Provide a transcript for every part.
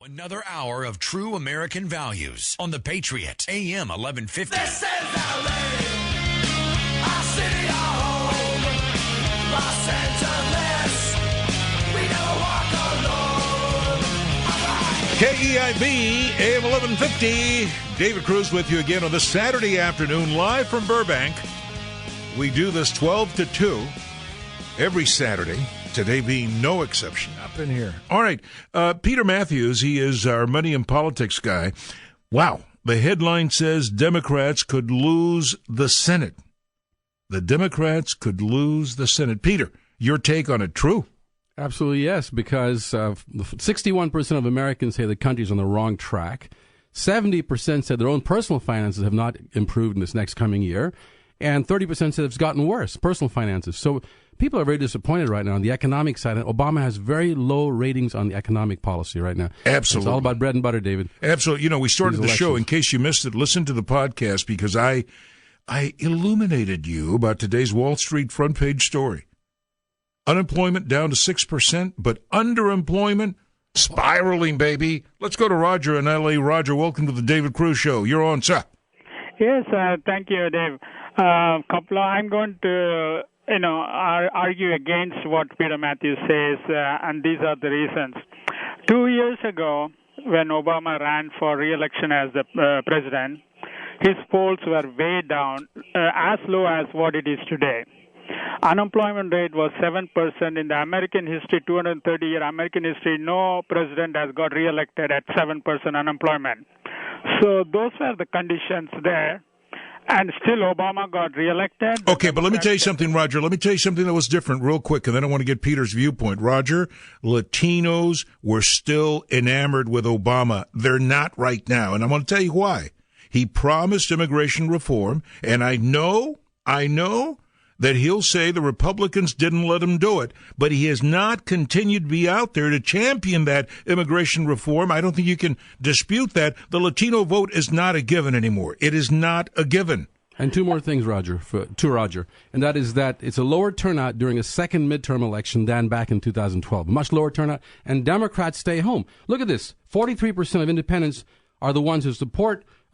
Another hour of true American values on the Patriot, AM 1150. This is LA, our city, our home, Los Angeles, we never walk alone. KEIB AM 1150. David Cruz with you again on this Saturday afternoon, live from Burbank. We do this 12 to 2 every Saturday. Today being no exception up in here. All right, Peter Mathews, he is our money and politics guy. Wow, the headline says Democrats could lose the Senate. The Democrats could lose the Senate. Peter, your take on it, true? Absolutely, yes, because 61% of Americans say the country's on the wrong track. 70% said their own personal finances have not improved in this next coming year. And 30% said it's gotten worse, personal finances. So people are very disappointed right now on the economic side. Obama has very low ratings on the economic policy right now. Absolutely. It's all about bread and butter, David. Absolutely. You know, we started the show, in case you missed it, listen to the podcast because I illuminated you about today's Wall Street front page story. Unemployment down to 6%, but underemployment spiraling, baby. Let's go to Roger in L.A. Roger, welcome to the David Cruz Show. You're on, sir. Yes, thank you, Dave. I'm going to, argue against what Peter Mathews says, and these are the reasons. 2 years ago, when Obama ran for re-election as the president, his polls were way down, as low as what it is today. Unemployment rate was 7% in the American history, 230-year American history. No president has got re-elected at 7% unemployment. So those were the conditions there. And still Obama got reelected. Okay, but let me tell you something, Roger. Let me tell you something that was different real quick, and then I want to get Peter's viewpoint. Roger, Latinos were still enamored with Obama. They're not right now, and I'm going to tell you why. He promised immigration reform, and I know that he'll say the Republicans didn't let him do it, but he has not continued to be out there to champion that immigration reform. I don't think you can dispute that. The Latino vote is not a given anymore. It is not a given. And two more things, Roger, and that is that it's a lower turnout during a second midterm election than back in 2012. Much lower turnout, and Democrats stay home. Look at this. 43% of independents are the ones who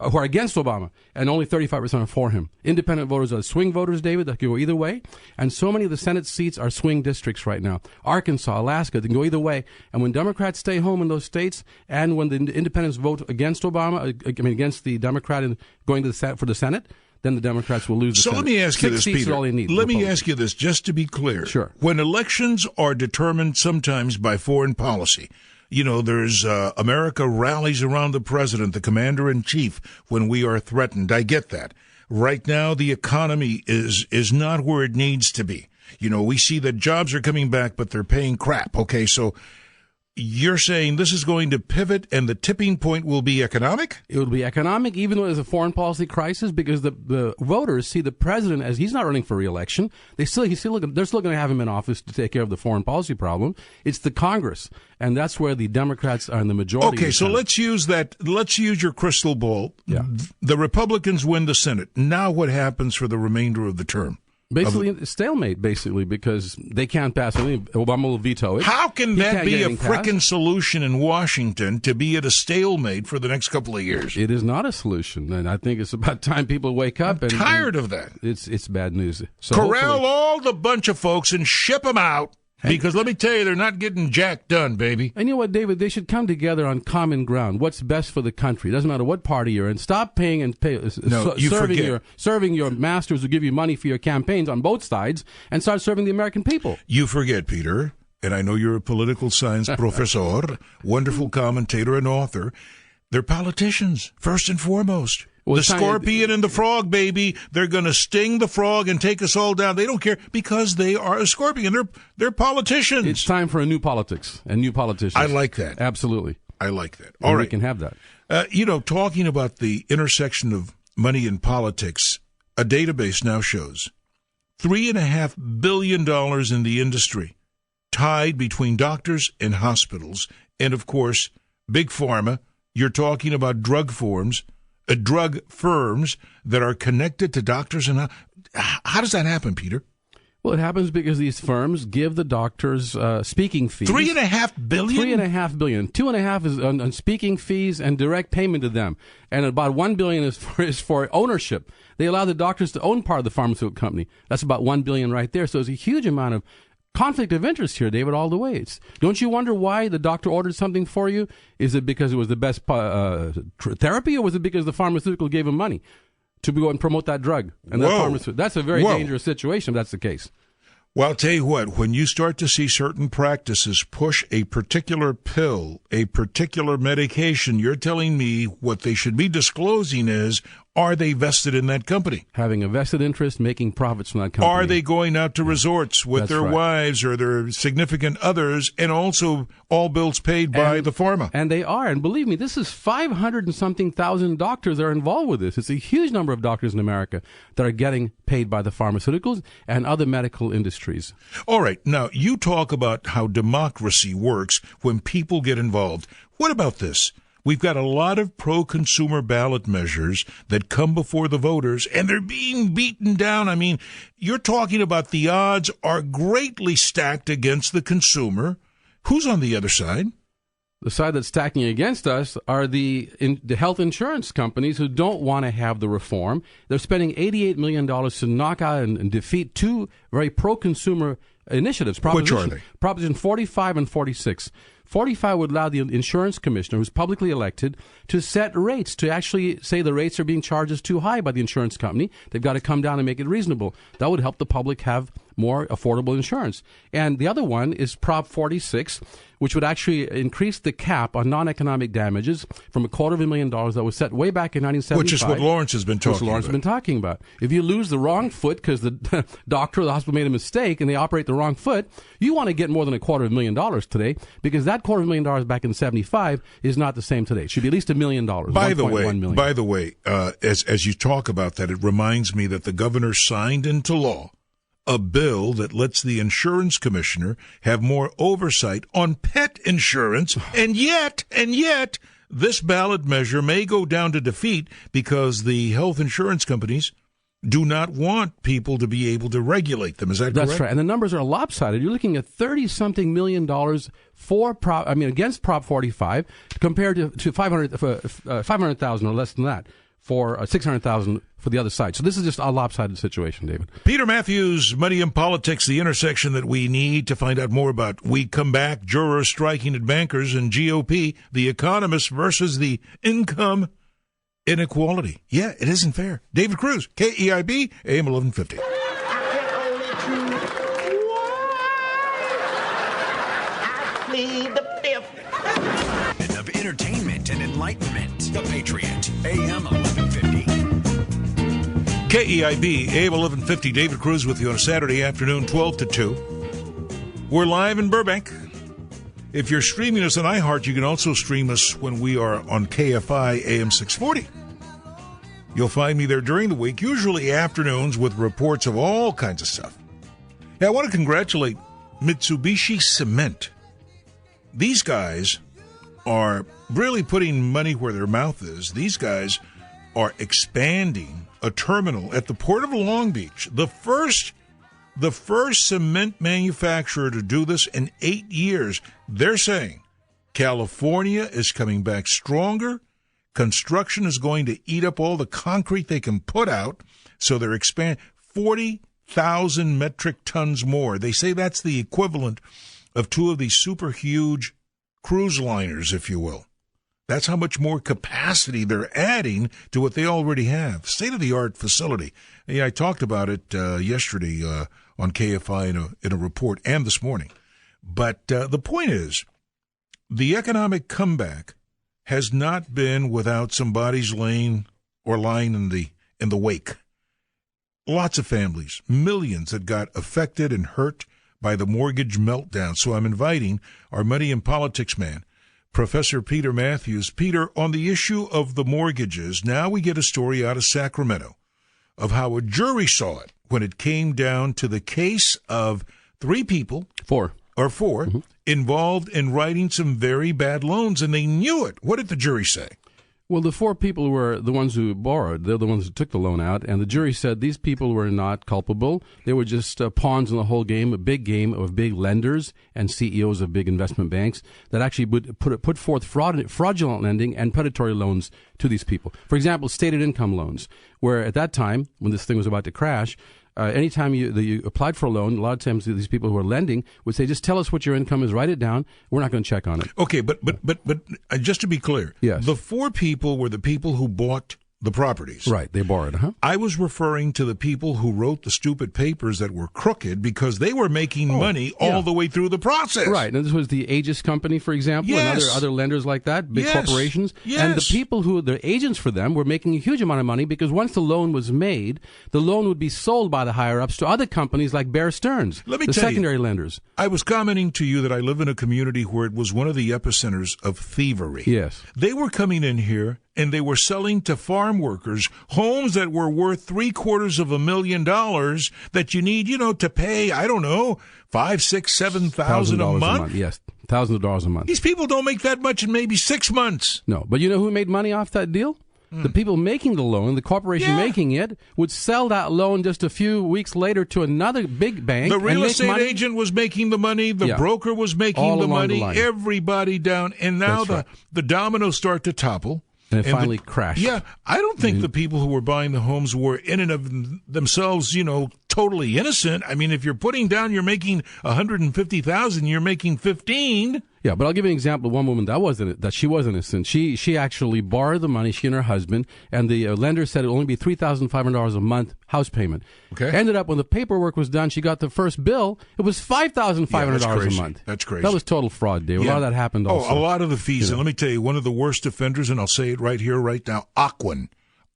are against Obama, and only 35% are for him. Independent voters are swing voters, David, that can go either way. And so many of the Senate seats are swing districts right now. Arkansas, Alaska, they can go either way. And when Democrats stay home in those states, and when the independents vote against Obama, against the Democrat in going to for the Senate, then the Democrats will lose the Senate. So let me ask you this, Peter. All they need, let me ask you this, just to be clear. Sure. When elections are determined sometimes by foreign policy, you know, there's America rallies around the president, the commander-in-chief, when we are threatened. I get that. Right now, the economy is not where it needs to be. You know, we see that jobs are coming back, but they're paying crap. Okay, so you're saying this is going to pivot and the tipping point will be economic? It will be economic, even though there's a foreign policy crisis, because the voters see the president as he's not running for re-election. They're still going to have him in office to take care of the foreign policy problem. It's the Congress, and that's where the Democrats are in the majority. Okay, so let's use that. Let's use your crystal ball. Yeah. The Republicans win the Senate. Now what happens for the remainder of the term? Basically, stalemate, because they can't pass anything. Obama will veto it. How can that be a frickin' solution in Washington to be at a stalemate for the next couple of years? It is not a solution, and I think it's about time people wake up. I'm tired of that. It's bad news. So corral all the bunch of folks and ship them out. Because let me tell you, they're not getting jack done, baby. And you know what, David? They should come together on common ground. What's best for the country? It doesn't matter what party you're in. Stop paying and serving your masters who give you money for your campaigns on both sides, and start serving the American people. You forget, Peter, and I know you're a political science professor, wonderful commentator and author. They're politicians, first and foremost. Well, the scorpion and the frog, baby. They're going to sting the frog and take us all down. They don't care because they are a scorpion. They're politicians. It's time for a new politics and new politicians. I like that. Absolutely. I like that. All right. We can have that. Talking about the intersection of money and politics, a database now shows $3.5 billion in the industry tied between doctors and hospitals. And, of course, big pharma. You're talking about drug firms that are connected to doctors. And how does that happen, Peter? Well, it happens because these firms give the doctors speaking fees. $3.5 billion? $3.5 billion. $2.5 is on speaking fees and direct payment to them, and about $1 billion is for ownership. They allow the doctors to own part of the pharmaceutical company. That's about $1 billion right there. So there's a huge amount of conflict of interest here, David, all the way. Don't you wonder why the doctor ordered something for you? Is it because it was the best therapy, or was it because the pharmaceutical gave him money to go and promote that drug? And that's a very dangerous situation if that's the case. Well, I'll tell you what, when you start to see certain practices push a particular pill, a particular medication, you're telling me what they should be disclosing is, are they vested in that company? Having a vested interest, making profits from that company. Are they going out to resorts with their wives or their significant others, and also all bills paid by the pharma? And they are. And believe me, this is 500 and something thousand doctors that are involved with this. It's a huge number of doctors in America that are getting paid by the pharmaceuticals and other medical industries. All right. Now, you talk about how democracy works when people get involved. What about this? We've got a lot of pro-consumer ballot measures that come before the voters, and they're being beaten down. I mean, you're talking about the odds are greatly stacked against the consumer. Who's on the other side? The side that's stacking against us are the health insurance companies who don't want to have the reform. They're spending $88 million to knock out and defeat two very pro-consumer initiatives. Which are they? Proposition 45 and 46. 45 would allow the insurance commissioner, who's publicly elected, to set rates, to actually say the rates are being charged as too high by the insurance company. They've got to come down and make it reasonable. That would help the public have more affordable insurance. And the other one is Prop 46, which would actually increase the cap on non-economic damages from $250,000 that was set way back in 1975. Which is what Lawrence has been talking about. If you lose the wrong foot because the doctor or the hospital made a mistake and they operate the wrong foot, you want to get more than $250,000 today, because that $250,000 back in 75 is not the same today. It should be at least $1 million. By the way, as you talk about that, it reminds me that the governor signed into law a bill that lets the insurance commissioner have more oversight on pet insurance, and yet, this ballot measure may go down to defeat because the health insurance companies do not want people to be able to regulate them. Is that correct? That's right. And the numbers are lopsided. You're looking at $30-something million against Prop 45 compared to 500,000 or less than that for 600,000 for the other side. So this is just a lopsided situation, David. Peter Mathews, Money and Politics, the intersection that we need to find out more about. We come back, jurors striking at bankers, and GOP, the economist versus the income inequality. Yeah, it isn't fair. David Cruz, KEIB AM 1150. Of entertainment and enlightenment. The Patriot, AM 1150. KEIB AM 1150. David Cruz with you on a Saturday afternoon, 12 to 2. We're live in Burbank. If you're streaming us on iHeart, you can also stream us when we are on KFI AM 640. You'll find me there during the week, usually afternoons, with reports of all kinds of stuff. Now, I want to congratulate Mitsubishi Cement. These guys are really putting money where their mouth is. These guys are expanding a terminal at the Port of Long Beach, the first cement manufacturer to do this in 8 years. They're saying California is coming back stronger. Construction is going to eat up all the concrete they can put out, so they're expanding 40,000 metric tons more. They say that's the equivalent of two of these super huge cruise liners, if you will. That's how much more capacity they're adding to what they already have. State-of-the-art facility. Yeah, I talked about it yesterday on KFI in a report and this morning. But the point is, the economic comeback has not been without some bodies lying in the wake. Lots of families, millions that got affected and hurt by the mortgage meltdown. So I'm inviting our money and politics man, Professor Peter Mathews. Peter, on the issue of the mortgages, now we get a story out of Sacramento of how a jury saw it when it came down to the case of four involved in writing some very bad loans, and they knew it. What did the jury say? Well, the four people were the ones who borrowed. They're the ones who took the loan out. And the jury said these people were not culpable. They were just pawns in the whole game, a big game of big lenders and CEOs of big investment banks that actually would put forth fraudulent lending and predatory loans to these people. For example, stated income loans, where at that time, when this thing was about to crash, anytime you applied for a loan, a lot of times these people who are lending would say, just tell us what your income is, write it down. We're not going to check on it. Okay, but just to be clear, yes, the four people were the people who bought the properties. Right, they borrowed, I was referring to the people who wrote the stupid papers that were crooked because they were making money all the way through the process. Right, and this was the Aegis Company, for example, and other lenders like that, big corporations. Yes. And the people who, the agents for them, were making a huge amount of money because once the loan was made, the loan would be sold by the higher-ups to other companies like Bear Stearns, the secondary lenders. I was commenting to you that I live in a community where it was one of the epicenters of thievery. Yes. They were coming in here and they were selling to farm workers homes that were worth $750,000 that you need, to pay, I don't know, $5,000, $6,000, $7,000 a month. Yes, thousands of dollars a month. These people don't make that much in maybe 6 months. No, but you know who made money off that deal? The people making the loan, the corporation making it, would sell that loan just a few weeks later to another big bank. The real and estate agent was making the money. The broker was making the money. Everybody down. And now the dominoes start to topple. And it finally crashed. Yeah, I don't think the people who were buying the homes were in and of themselves, totally innocent. I mean, if you're putting down, you're making $150,000, you're making 15. Yeah, but I'll give you an example of one woman that she was innocent. She actually borrowed the money, she and her husband, and the lender said it would only be $3,500 a month house payment. Okay. Ended up when the paperwork was done, she got the first bill. It was $5,500 a month. That's crazy. That was total fraud, Dave. Yeah. A lot of that happened also. Oh, a lot of the fees. And let me tell you, one of the worst offenders, and I'll say it right here, right now, Ocwen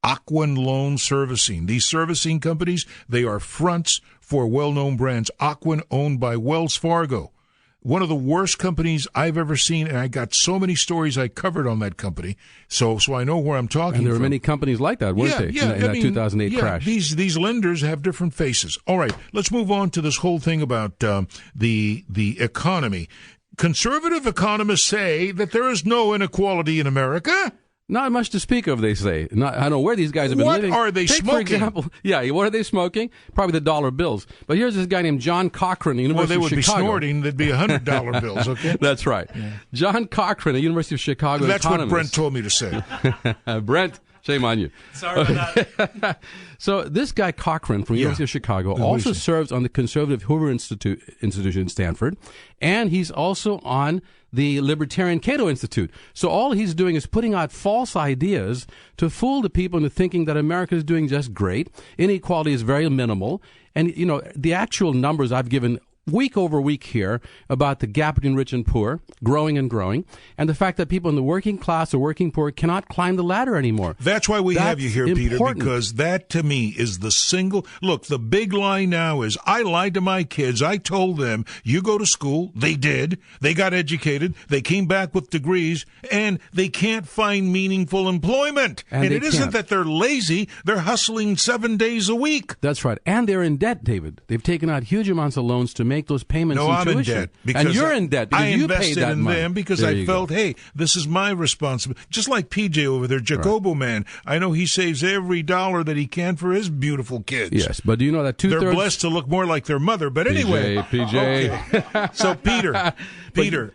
Loan Servicing. These servicing companies, they are fronts for well-known brands. Ocwen, owned by Wells Fargo. One of the worst companies I've ever seen, and I got so many stories I covered on that company, so I know where I'm talking And there from. were many companies like that, weren't they, in that 2008 crash? These lenders have different faces. All right, let's move on to this whole thing about the economy. Conservative economists say that there is no inequality in America. Not much to speak of, they say. I don't know where these guys have been living. What are they smoking? For example, what are they smoking? Probably the dollar bills. But here's this guy named John Cochran, University of Chicago. Well, they would be snorting. They'd be $100 bills, okay? That's right. Yeah. John Cochran, at University of Chicago. That's economist. what Brent told me to say. Brent, shame on you. Sorry about that. So this guy Cochran from University of Chicago also serves on the conservative Hoover Institution in Stanford, and he's also on the Libertarian Cato Institute. So all he's doing is putting out false ideas to fool the people into thinking that America is doing just great. Inequality is very minimal. And, the actual numbers I've given week over week here about the gap between rich and poor growing and growing, and the fact that people in the working class or working poor cannot climb the ladder anymore. That's why we have you here, Peter, because that to me is the single look. The big lie now is I lied to my kids. I told them you go to school. They did. They got educated. They came back with degrees, and they can't find meaningful employment. And it isn't that they're lazy. They're hustling 7 days a week. That's right. And they're in debt, David. They've taken out huge amounts of loans to make those payments in tuition. I'm in debt. And you're in debt because you paid that money. I invested in them because I felt, hey, this is my responsibility. Just like PJ over there, Jacobo man. I know he saves every dollar that he can for his beautiful kids. Yes, but do you know that two-thirds... They're blessed to look more like their mother. But anyway. PJ. Okay. So, Peter,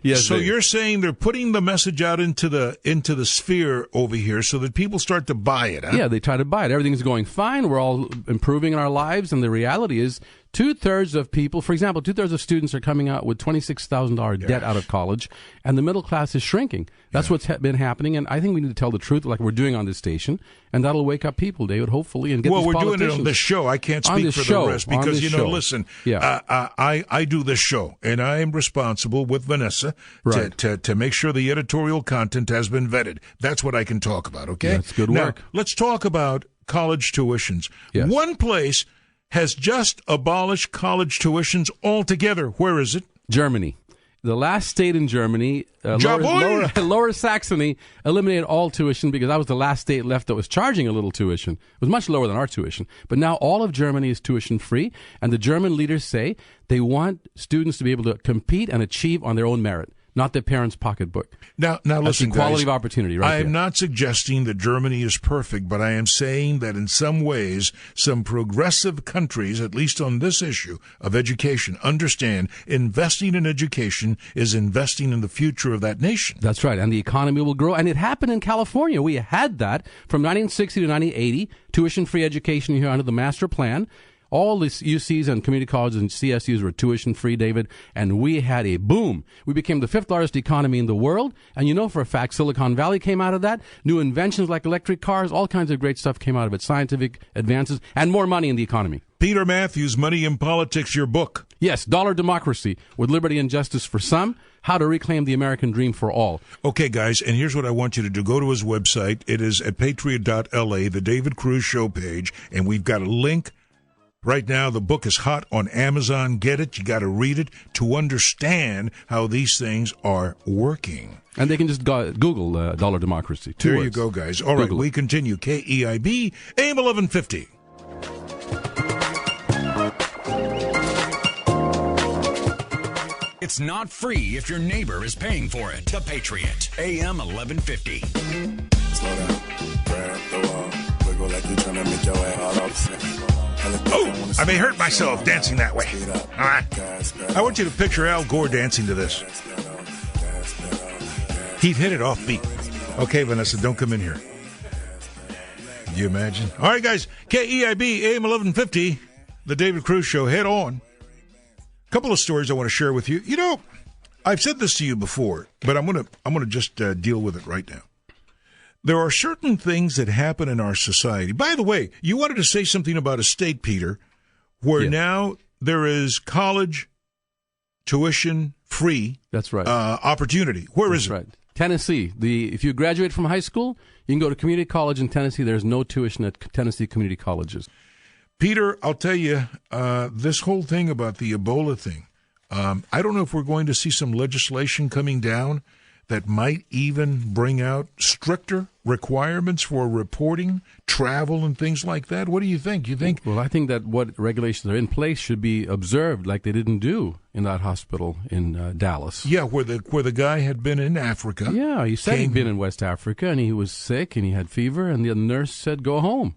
yes, so you're saying they're putting the message out into the sphere over here so that people start to buy it, huh? Yeah, they try to buy it. Everything's going fine. We're all improving in our lives, and the reality is two-thirds of people, for example, two-thirds of students are coming out with $26,000 debt out of college, and the middle class is shrinking. That's what's been happening, and I think we need to tell the truth like we're doing on this station, and that'll wake up people, David, hopefully, and get these politicians. Well, we're doing it on this show. I can't speak for the rest because, listen, I do this show, and I am responsible with Vanessa to make sure the editorial content has been vetted. That's what I can talk about, okay? That's good work. Now, let's talk about college tuitions. Yes. One place has just abolished college tuitions altogether. Where is it? Germany. The last state in Germany, Lower Saxony, eliminated all tuition because that was the last state left that was charging a little tuition. It was much lower than our tuition. But now all of Germany is tuition free, and the German leaders say they want students to be able to compete and achieve on their own merit. not their parents' pocketbook. Now That's listen, equality guys, of opportunity, right? I am there. not suggesting that Germany is perfect, but I am saying that in some ways, some progressive countries, at least on this issue of education, understand investing in education is investing in the future of that nation. That's right, and the economy will grow. And it happened in California. We had that from 1960 to 1980, tuition-free education here under the master plan. All the UCs and community colleges and CSUs were tuition-free, David, and we had a boom. We became the 5th largest economy in the world, and you know for a fact Silicon Valley came out of that. New inventions like electric cars, all kinds of great stuff came out of it, scientific advances, and more money in the economy. Peter Mathews, Money in Politics, your book. Yes, Dollar Democracy, with liberty and justice for some, how to reclaim the American dream for all. Okay, guys, and here's what I want you to do. Go to his website. It is at patriot.la, the David Cruz Show page, and we've got a link. Right now, the book is hot on Amazon. Get it. You got to read it to understand how these things are working. And they can just Google Dollar Democracy. There you go, guys. All right, Google we continue. KEIB AM 1150. It's not free if your neighbor is paying for it. The Patriot, AM 1150. Slow down, grab the wall, wiggle like you trying to make your way all upset. Oh, I may hurt myself dancing that way. All right. I want you to picture Al Gore dancing to this. He'd hit it off beat. Okay, Vanessa, don't come in here. Can you imagine? All right, guys. KEIB AM 1150, the David Cruz Show. Head on. A couple of stories I want to share with you. You know, I've said this to you before, but I'm gonna just deal with it right now. There are certain things that happen in our society. By the way, you wanted to say something about a state, Peter, where now there is college tuition free. That's right. Opportunity. Where is it? Right. Tennessee. If you graduate from high school, you can go to community college in Tennessee. There's no tuition at Tennessee community colleges. Peter, I'll tell you, this whole thing about the Ebola thing, I don't know if we're going to see some legislation coming down that might even bring out stricter requirements for reporting, travel, and things like that. What do you think? You think? Well, I think that what regulations are in place should be observed, like they didn't do in that hospital in Dallas. Yeah, where the guy had been in Africa. Yeah, he said he'd been in West Africa, and he was sick, and he had fever, and the nurse said, go home.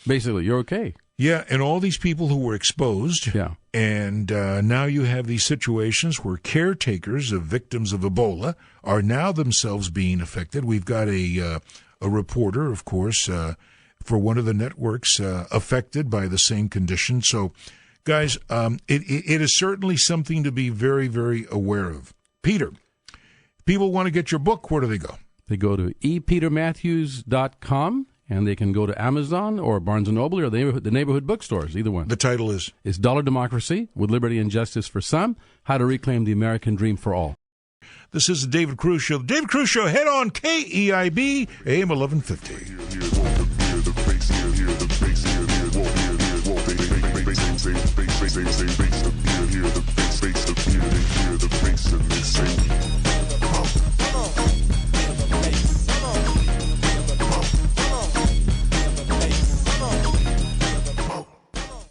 Basically, you're okay. Yeah, and all these people who were exposed. Yeah. And now you have these situations where caretakers of victims of Ebola are now themselves being affected. We've got a reporter, of course, for one of the networks affected by the same condition. So, guys, it is certainly something to be very, very aware of. Peter, if people want to get your book, where do they go? They go to epetermatthews.com. And they can go to Amazon or Barnes & Noble or the neighborhood bookstores, either one. The title is? It's Dollar Democracy, with liberty and justice for some, how to reclaim the American dream for all. This is the David Cruz Show. The David Cruz Show, head on KEIB AM 1150.